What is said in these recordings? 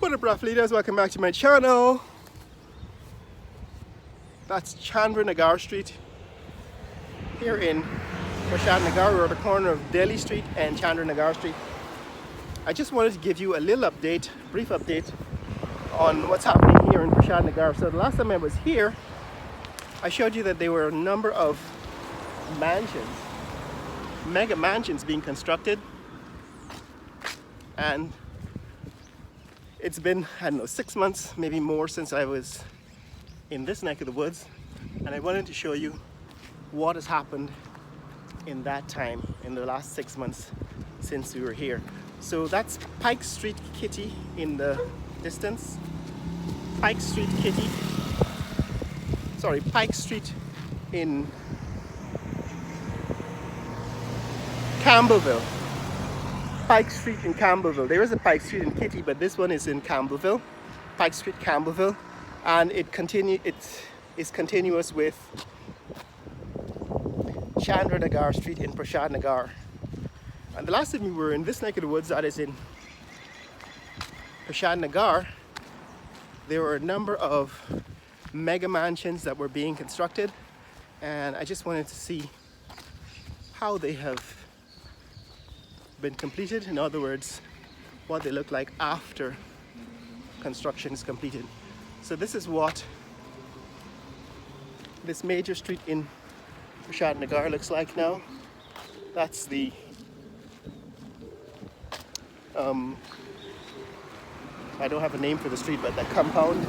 What up, rough leaders? Welcome back to my channel. That's Chandranagar Street here in Prashad Nagar. We're at the corner of Delhi Street and Chandranagar Street. I just wanted to give you a little update, brief update on what's happening here in Prashad Nagar. So the last time I was here, I showed you that there were a number of mansions, mega mansions being constructed, and it's been, I don't know, 6 months, maybe more, since I was in this neck of the woods, and I wanted to show you what has happened in that time, in the last 6 months since we were here. So that's Pike Street Kitty in the distance. Pike Street in Campbellville. Pike Street in Campbellville. There is a Pike Street in Kitty, but this one is in Campbellville. Pike Street, Campbellville, and it is continuous with Chandranagar Street in Prashad Nagar. And the last time we were in this neck of the woods, that is in Prashad Nagar, there were a number of mega mansions that were being constructed, and I just wanted to see how they have been completed. In other words, what they look like after construction is completed. So this is what this major street in Prashad Nagar looks like now. That's the I don't have a name for the street, but the compound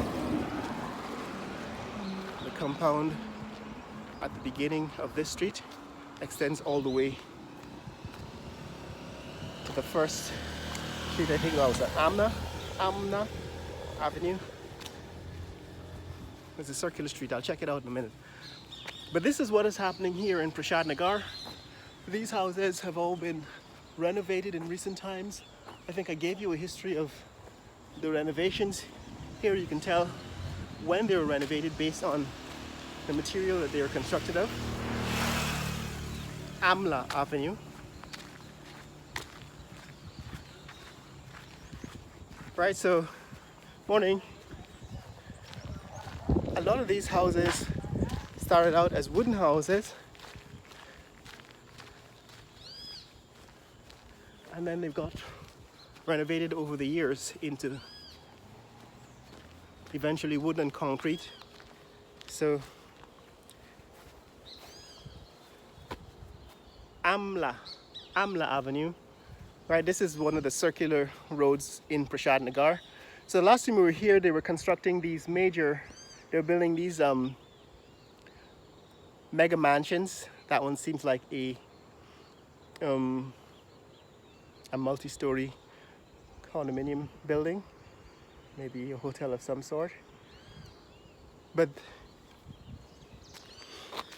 at the beginning of this street extends all the way to the first street. I think that was Amna Avenue. It's a circular street. I'll check it out in a minute. But this is what is happening here in Prashad Nagar. These houses have all been renovated in recent times. I think I gave you a history of the renovations. Here you can tell when they were renovated based on the material that they were constructed of. Amla Avenue. Right, so morning. A lot of these houses started out as wooden houses, and then they've got renovated over the years into eventually wood and concrete. So Amla Avenue, right, this is one of the circular roads in Prashad Nagar. So the last time we were here, they were constructing these they were building these mega mansions. That one seems like a multi-story condominium building, maybe a hotel of some sort. But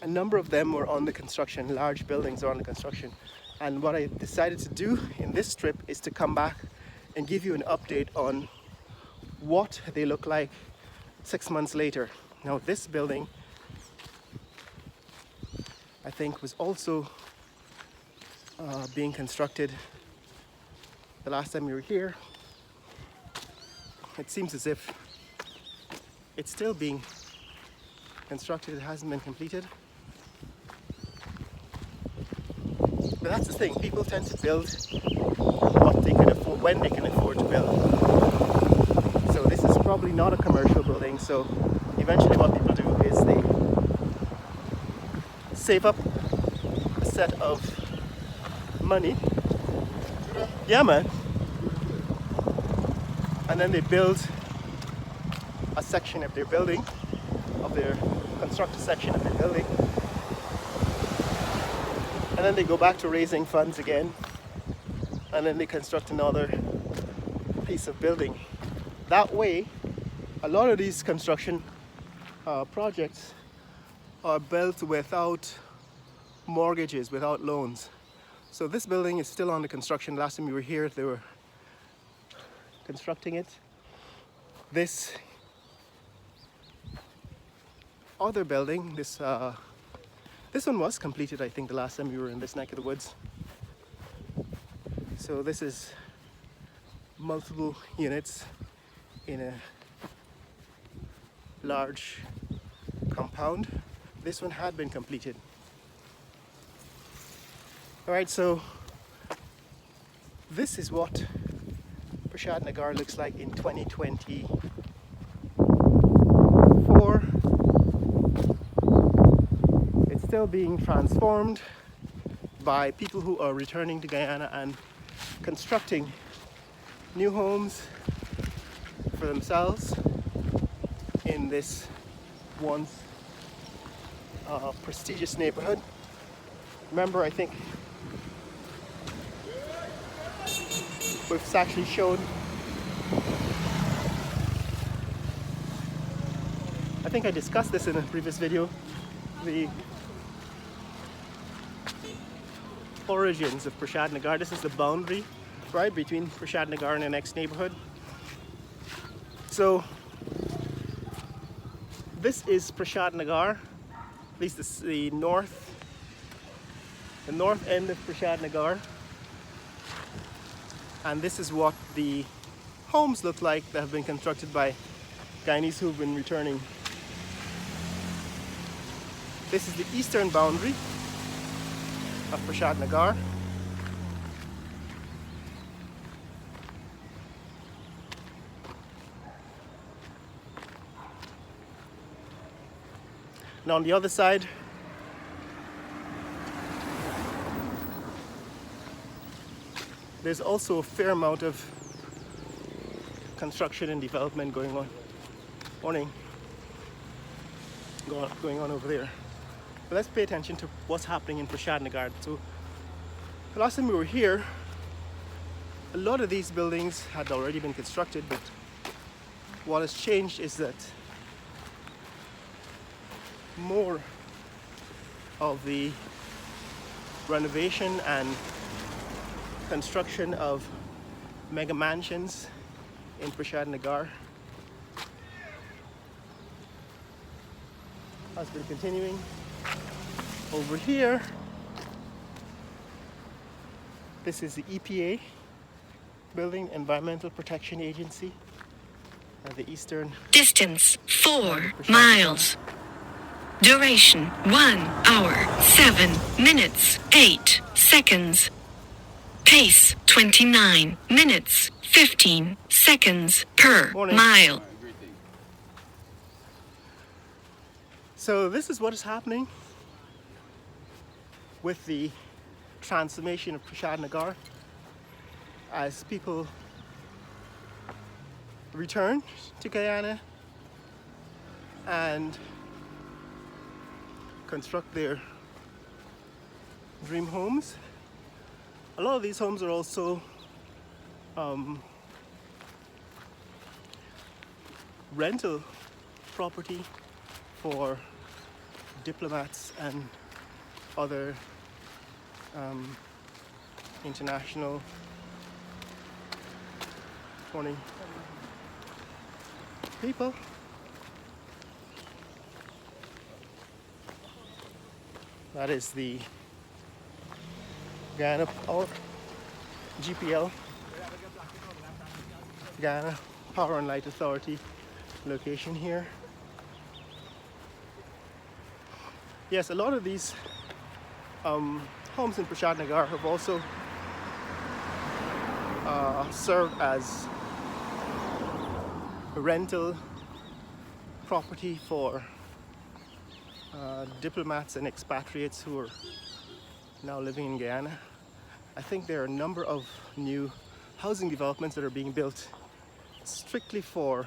a number of them were on the construction, large buildings are on the construction. And what I decided to do in this trip is to come back and give you an update on what they look like 6 months later. Now this building, I think, was also being constructed the last time we were here. It seems as if it's still being constructed. It hasn't been completed. But that's the thing, people tend to build what they can afford, when they can afford to build. So this is probably not a commercial building, so eventually what people do is they save up a set of money. Yeah, man. And then they build a section of their building, construct a section of their building. And then they go back to raising funds again. And then they construct another piece of building. That way, a lot of these construction projects are built without mortgages, without loans. So this building is still under construction. Last time we were here, they were constructing it. This other building, this one was completed, I think, the last time we were in this neck of the woods. So this is multiple units in a large compound. This one had been completed. Alright, so this is what Prashad Nagar looks like in 2024. It's still being transformed by people who are returning to Guyana and constructing new homes for themselves in this once prestigious neighborhood. Remember, I think we've actually shown, I think I discussed this in a previous video, the origins of Prashad Nagar. This is the boundary, right, between Prashad Nagar and the next neighborhood. So this is Prashad Nagar, at least this is the north end of Prashad Nagar. And this is what the homes look like that have been constructed by Guyanese who've been returning. This is the eastern boundary of Prashad Nagar. And on the other side, there's also a fair amount of construction and development going on. Going on over there. But let's pay attention to what's happening in Prashad Nagar. So the last time we were here, a lot of these buildings had already been constructed, but what has changed is that more of the renovation and construction of mega mansions in Prashad Nagar has been continuing. Over here, this is the EPA building, Environmental Protection Agency, the eastern. Distance 4 miles. Duration 1 hour 7 minutes 8 seconds. Pace 29 minutes 15 seconds per mile. So this is what is happening with the transformation of Prashad Nagar as people return to Guyana and construct their dream homes. A lot of these homes are also rental property for diplomats and other international people. That is the Guyana or GPL, Guyana Power and Light Authority location here. Yes, a lot of these homes in Prashad Nagar have also served as rental property for diplomats and expatriates who are now living in Guyana. I think there are a number of new housing developments that are being built strictly for